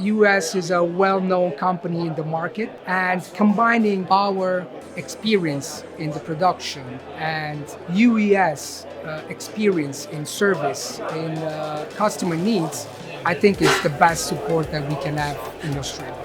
UES is a well-known company in the market, and combining our experience in the production and UES experience in service, in customer needs, I think is the best support that we can have in Australia.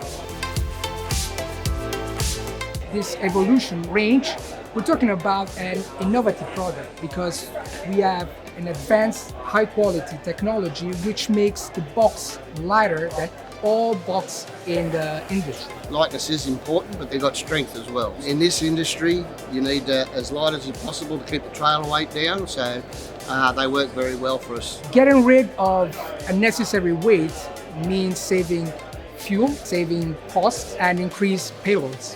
This Evolution range, we're talking about an innovative product because we have an advanced high-quality technology which makes the box lighter than all box in the industry. Lightness is important, but they've got strength as well. In this industry, you need as light as possible to keep the trailer weight down, so they work very well for us. Getting rid of unnecessary weight means saving fuel, saving costs, and increased payloads.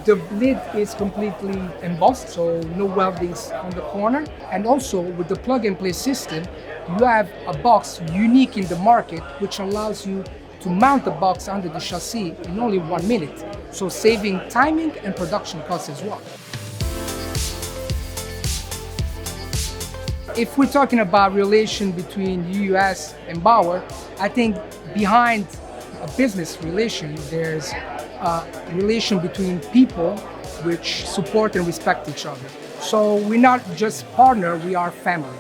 The lid is completely embossed, so no weldings on the corner. And also with the plug-and-play system, you have a box unique in the market, which allows you to mount the box under the chassis in only 1 minute, so saving timing and production costs as well. If we're talking about relation between UES and Bawer, I think behind a business relation, there's a relation between people which support and respect each other. So we're not just partner, we are family.